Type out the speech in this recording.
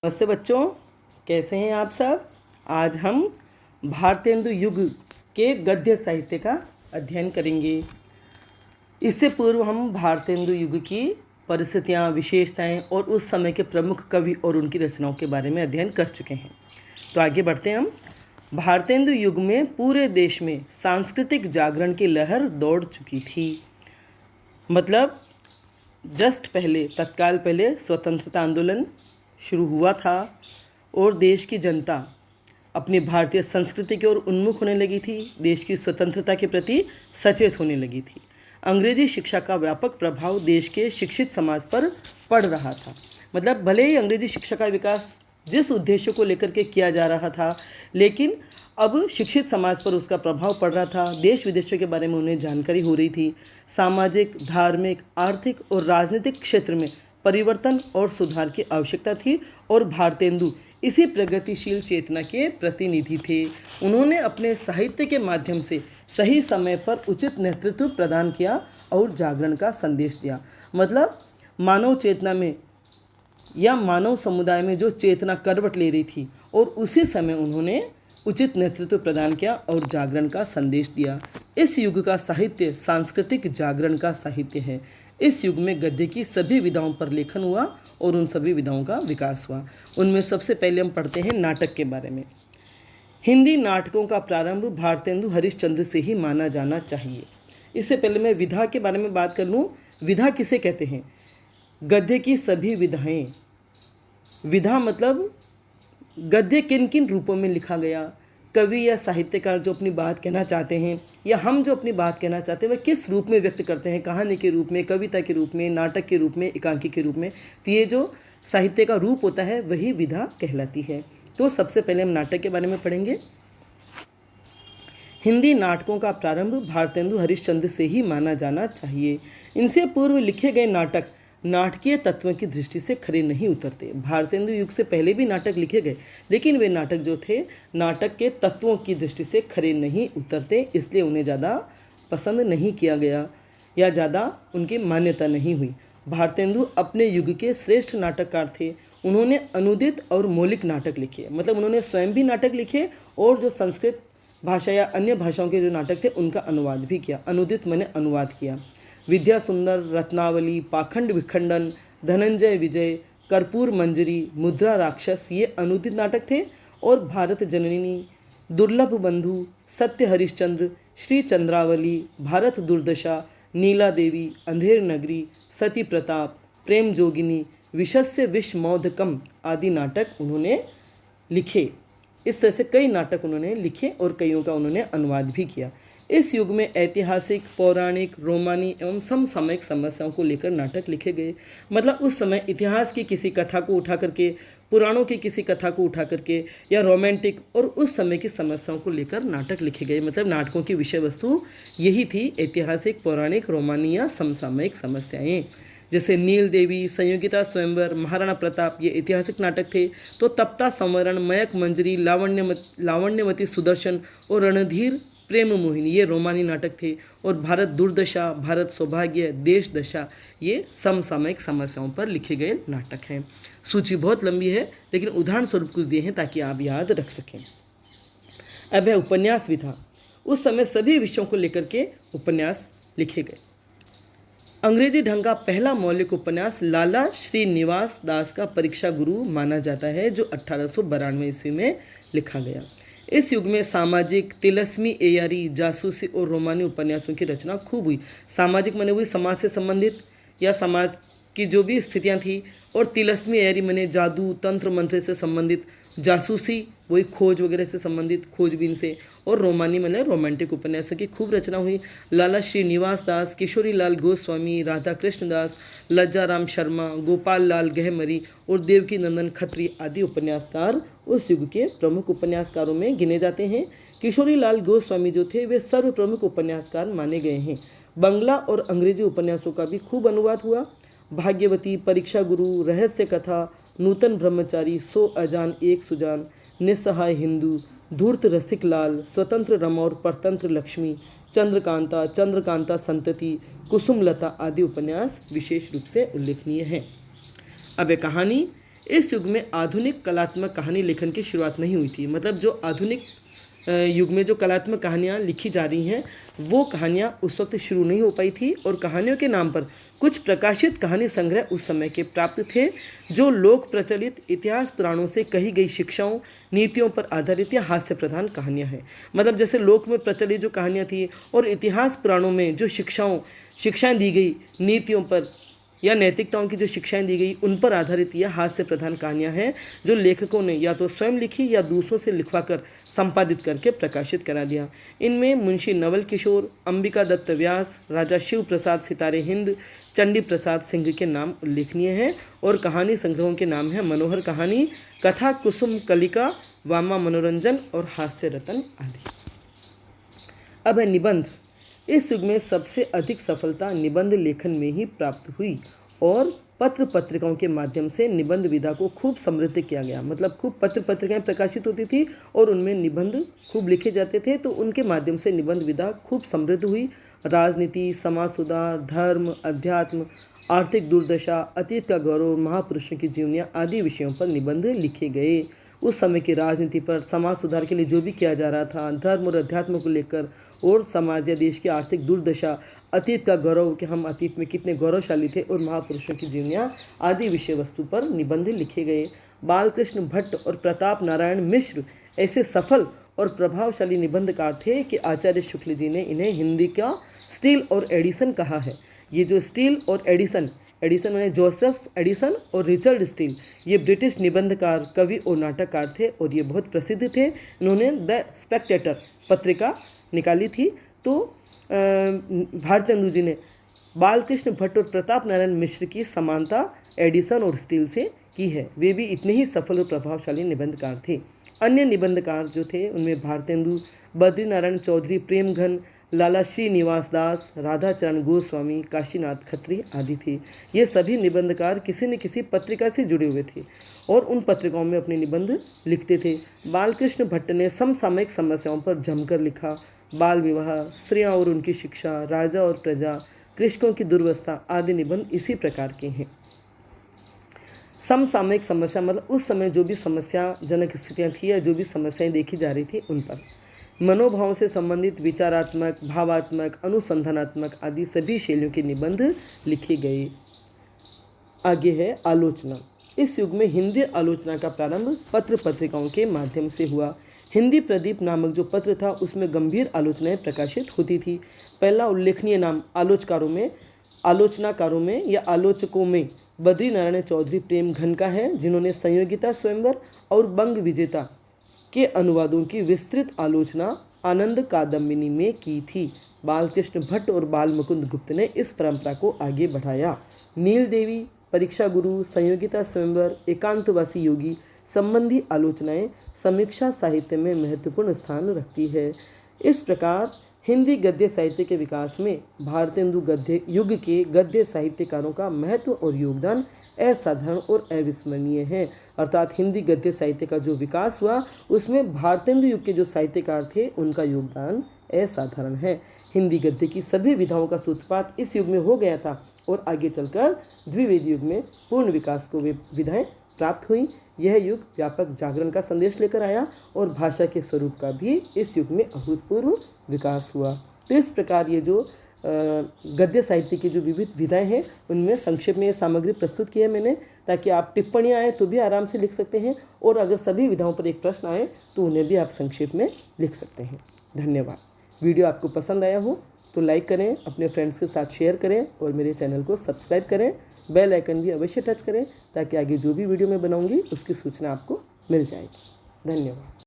नमस्ते बच्चों, कैसे हैं आप सब। आज हम भारतेंदु युग के गद्य साहित्य का अध्ययन करेंगे। इससे पूर्व हम भारतेंदु युग की परिस्थितियाँ, विशेषताएं और उस समय के प्रमुख कवि और उनकी रचनाओं के बारे में अध्ययन कर चुके हैं। तो आगे बढ़ते हैं हम। भारतेंदु युग में पूरे देश में सांस्कृतिक जागरण की लहर दौड़ चुकी थी। मतलब तत्काल पहले स्वतंत्रता आंदोलन शुरू हुआ था और देश की जनता अपनी भारतीय संस्कृति की ओर उन्मुख होने लगी थी। देश की स्वतंत्रता के प्रति सचेत होने लगी थी। अंग्रेजी शिक्षा का व्यापक प्रभाव देश के शिक्षित समाज पर पड़ रहा था। मतलब भले ही अंग्रेजी शिक्षा का विकास जिस उद्देश्य को लेकर के किया जा रहा था, लेकिन अब शिक्षित समाज पर उसका प्रभाव पड़ रहा था। देश विदेशों के बारे में उन्हें जानकारी हो रही थी। सामाजिक, धार्मिक, आर्थिक और राजनीतिक क्षेत्र में परिवर्तन और सुधार की आवश्यकता थी और भारतेंदु इसी प्रगतिशील चेतना के प्रतिनिधि थे। उन्होंने अपने साहित्य के माध्यम से सही समय पर उचित नेतृत्व प्रदान किया और जागरण का संदेश दिया। मतलब मानव चेतना में या मानव समुदाय में जो चेतना करवट ले रही थी और उसी समय उन्होंने उचित नेतृत्व प्रदान किया और जागरण का संदेश दिया। इस युग का साहित्य सांस्कृतिक जागरण का साहित्य है। इस युग में गद्य की सभी विधाओं पर लेखन हुआ और उन सभी विधाओं का विकास हुआ। उनमें सबसे पहले हम पढ़ते हैं नाटक के बारे में। हिंदी नाटकों का प्रारंभ भारतेंदु हरिश्चंद्र से ही माना जाना चाहिए। इससे पहले मैं विधा के बारे में बात कर लूँ। विधा किसे कहते हैं? गद्य की सभी विधाएं। विधा मतलब गद्य किन किन रूपों में लिखा गया, कवि या साहित्यकार जो अपनी बात कहना चाहते हैं या हम जो अपनी बात कहना चाहते हैं वह किस रूप में व्यक्त करते हैं, कहानी के रूप में, कविता के रूप में, नाटक के रूप में, एकांकी के रूप में। तो ये जो साहित्य का रूप होता है वही विधा कहलाती है। तो सबसे पहले हम नाटक के बारे में पढ़ेंगे। हिंदी नाटकों का प्रारंभ भारतेंदु हरिश्चंद्र से ही माना जाना चाहिए। इनसे पूर्व लिखे गए नाटक नाटकीय तत्वों की दृष्टि से खरे नहीं उतरते। भारतेंदु युग से पहले भी नाटक लिखे गए, लेकिन वे नाटक जो थे नाटक के तत्वों की दृष्टि से खरे नहीं उतरते, इसलिए उन्हें ज़्यादा पसंद नहीं किया गया या ज़्यादा उनकी मान्यता नहीं हुई। भारतेंदु अपने युग के श्रेष्ठ नाटककार थे। उन्होंने अनुदित और मौलिक नाटक लिखे। मतलब उन्होंने स्वयं भी नाटक लिखे और जो संस्कृत भाषा या अन्य भाषाओं के जो नाटक थे उनका अनुवाद भी किया। अनुदित मैंने अनुवाद किया। विद्या सुंदर, रत्नावली, पाखंड विखंडन, धनंजय विजय, कर्पूर मंजरी, मुद्रा राक्षस ये अनुदित नाटक थे। और भारत जननी, दुर्लभ बंधु, सत्य हरिश्चंद्र, श्री चंद्रावली, भारत दुर्दशा, नीला देवी, अंधेर नगरी, सती प्रताप, प्रेम जोगिनी, विशस्य विषमौधकम आदि नाटक उन्होंने लिखे। इस तरह से कई नाटक उन्होंने लिखे और कईयों का उन्होंने अनुवाद भी किया। इस युग में ऐतिहासिक, पौराणिक, रोमानी एवं समसामयिक समस्याओं को लेकर नाटक लिखे गए। मतलब उस समय इतिहास की किसी कथा को उठा करके, पुराणों की किसी कथा को उठा करके या रोमांटिक और उस समय की समस्याओं को लेकर नाटक लिखे गए। मतलब नाटकों की विषय वस्तु यही थी, ऐतिहासिक, पौराणिक, रोमानी या समसामयिक समस्याएं। जैसे नील देवी, संयोगिता स्वयंवर, महाराणा प्रताप ये ऐतिहासिक नाटक थे। तो तप्ता संवरण, मयक मंजरी, लावण्यवती सुदर्शन और रणधीर प्रेम मोहिनी ये रोमानी नाटक थे। और भारत दुर्दशा, भारत सौभाग्य, देश दशा ये समसामयिक समस्याओं पर लिखे गए नाटक हैं। सूची बहुत लंबी है, लेकिन उदाहरण स्वरूप कुछ दिए हैं ताकि आप याद रख सकें। अब है उपन्यास विधा। उस समय सभी विषयों को लेकर के उपन्यास लिखे गए। अंग्रेजी ढंग का पहला मौलिक उपन्यास लाला श्रीनिवास दास का परीक्षा गुरु माना जाता है, जो 1892 ईस्वी में लिखा गया। इस युग में सामाजिक, तिलस्मी एयारी, जासूसी और रोमानी उपन्यासों की रचना खूब हुई। सामाजिक माने हुई समाज से संबंधित या समाज की जो भी स्थितियां थी, और तिलस्मी एयारी माने जादू, तंत्र मंत्र से संबंधित, जासूसी वही खोज वगैरह से संबंधित, खोजबीन से, और रोमानी माने रोमांटिक उपन्यासों की खूब रचना हुई। लाला श्रीनिवास दास, किशोरी लाल गोस्वामी, राधा कृष्ण दास, लज्जा राम शर्मा, गोपाल लाल गहमरी और देवकी नंदन खत्री आदि उपन्यासकार उस युग के प्रमुख उपन्यासकारों में गिने जाते हैं। किशोरी लाल गोस्वामी जो थे वे सर्व प्रमुख उपन्यासकार माने गए हैं। बंगला और अंग्रेजी उपन्यासों का भी खूब अनुवाद हुआ। भाग्यवती, परीक्षा गुरु, रहस्य कथा, नूतन ब्रह्मचारी, सो अजान एक सुजान, निस्सहाय हिंदू, धूर्त रसिक लाल, स्वतंत्र रमा और परतंत्र लक्ष्मी, चंद्रकांता, चंद्रकांता संतति, कुसुमलता आदि उपन्यास विशेष रूप से उल्लेखनीय हैं। अब कहानी इस युग में आधुनिक कलात्मक कहानी लेखन की शुरुआत नहीं हुई थी। मतलब जो आधुनिक युग में जो कलात्मक कहानियाँ लिखी जा रही हैं वो कहानियाँ उस वक्त शुरू नहीं हो पाई थी, और कहानियों के नाम पर कुछ प्रकाशित कहानी संग्रह उस समय के प्राप्त थे, जो लोक प्रचलित इतिहास पुराणों से कही गई शिक्षाओं नीतियों पर आधारित या हास्य प्रधान कहानियाँ हैं। मतलब जैसे लोक में प्रचलित जो कहानियाँ थी और इतिहास पुराणों में जो शिक्षाएं दी गई नीतियों पर या नैतिकताओं की जो शिक्षाएं दी गई उन पर आधारित यह हास्य प्रधान कहानियां हैं, जो लेखकों ने या तो स्वयं लिखी या दूसरों से लिखवाकर संपादित करके प्रकाशित करा दिया। इनमें मुंशी नवल किशोर, अंबिका दत्त व्यास, राजा शिव प्रसाद सितारे हिंद, चंडी प्रसाद सिंह के नाम उल्लेखनीय हैं, और कहानी संग्रहों के नाम हैं मनोहर कहानी, कथा कुसुम कलिका, वामा मनोरंजन और हास्य रतन आदि। अब है निबंध। इस युग में सबसे अधिक सफलता निबंध लेखन में ही प्राप्त हुई, और पत्र पत्रिकाओं के माध्यम से निबंध विधा को खूब समृद्ध किया गया। मतलब खूब पत्र पत्रिकाएं प्रकाशित होती थी और उनमें निबंध खूब लिखे जाते थे, तो उनके माध्यम से निबंध विधा खूब समृद्ध हुई। राजनीति, समाज सुधार, धर्म, अध्यात्म, आर्थिक दुर्दशा, अतीत का गौरव, महापुरुषों की जीवनियाँ आदि विषयों पर निबंध लिखे गए। उस समय की राजनीति पर, समाज सुधार के लिए जो भी किया जा रहा था, धर्म और अध्यात्म को लेकर, और समाज या देश की आर्थिक दुर्दशा, अतीत का गौरव कि हम अतीत में कितने गौरवशाली थे, और महापुरुषों की जीवनियाँ आदि विषय वस्तु पर निबंध लिखे गए। बालकृष्ण भट्ट और प्रताप नारायण मिश्र ऐसे सफल और प्रभावशाली निबंधकार थे कि आचार्य शुक्ल जी ने इन्हें हिंदी का स्टील और एडिसन कहा है। ये जो स्टील और एडिसन मैंने जोसेफ एडिसन और रिचर्ड स्टील, ये ब्रिटिश निबंधकार, कवि और नाटककार थे, और ये बहुत प्रसिद्ध थे। इन्होंने द स्पेक्टेटर पत्रिका निकाली थी। तो भारतेंदु जी ने बालकृष्ण भट्ट और प्रताप नारायण मिश्र की समानता एडिसन और स्टील से की है। वे भी इतने ही सफल और प्रभावशाली निबंधकार थे। अन्य निबंधकार जो थे उनमें भारतेंदु, बद्री नारायण चौधरी, प्रेमघन, लाला श्रीनिवास दास, राधाचरण गोस्वामी, काशीनाथ खत्री आदि थे। ये सभी निबंधकार किसी न किसी पत्रिका से जुड़े हुए थे और उन पत्रिकाओं में अपने निबंध लिखते थे। बालकृष्ण भट्ट ने समसामयिक समस्याओं पर जमकर लिखा। बाल विवाह, स्त्रियां और उनकी शिक्षा, राजा और प्रजा, कृषकों की दुर्वस्था आदि निबंध इसी प्रकार के हैं। समसामयिक समस्या मतलब उस समय जो भी समस्याजनक स्थितियाँ थी या जो भी समस्याएं देखी जा रही थी उन पर। मनोभाव से संबंधित विचारात्मक, भावात्मक, अनुसंधानात्मक आदि सभी शैलियों के निबंध लिखे गए। आगे है आलोचना। इस युग में हिंदी आलोचना का प्रारंभ पत्र पत्रिकाओं के माध्यम से हुआ। हिंदी प्रदीप नामक जो पत्र था उसमें गंभीर आलोचनाएं प्रकाशित होती थी। पहला उल्लेखनीय नाम आलोचनाकारों में या आलोचकों में बद्री नारायण चौधरी प्रेमघन का है, जिन्होंने संयोगिता स्वयंवर और बंग विजेता के अनुवादों की विस्तृत आलोचना आनंद कादम्बिनी में की थी। बालकृष्ण भट्ट और बाल मुकुंद गुप्त ने इस परंपरा को आगे बढ़ाया। नील देवी, परीक्षा गुरु, संयोगिता स्वयंवर, एकांतवासी योगी संबंधी आलोचनाएं समीक्षा साहित्य में महत्वपूर्ण स्थान रखती है। इस प्रकार हिंदी गद्य साहित्य के विकास में भारतेंदु गद्य युग के गद्य साहित्यकारों का महत्व और योगदान असाधारण और अविस्मरणीय है। अर्थात हिंदी गद्य साहित्य का जो विकास हुआ उसमें भारतेंदु युग के जो साहित्यकार थे उनका योगदान असाधारण है। हिंदी गद्य की सभी विधाओं का सूत्रपात इस युग में हो गया था और आगे चलकर द्विवेदी युग में पूर्ण विकास को वे विधाएं प्राप्त हुई। यह युग व्यापक जागरण का संदेश लेकर आया और भाषा के स्वरूप का भी इस युग में अभूतपूर्व विकास हुआ। तो इस प्रकार ये जो गद्य साहित्य की जो विविध विधाएं हैं उनमें संक्षेप में ये सामग्री प्रस्तुत की है मैंने, ताकि आप टिप्पणियाँ आए तो भी आराम से लिख सकते हैं, और अगर सभी विधाओं पर एक प्रश्न आए तो उन्हें भी आप संक्षेप में लिख सकते हैं। धन्यवाद। वीडियो आपको पसंद आया हो तो लाइक करें, अपने फ्रेंड्स के साथ शेयर करें और मेरे चैनल को सब्सक्राइब करें। बेल आइकन भी अवश्य टच करें ताकि आगे जो भी वीडियो मैं बनाऊंगी उसकी सूचना आपको मिल जाएगी। धन्यवाद।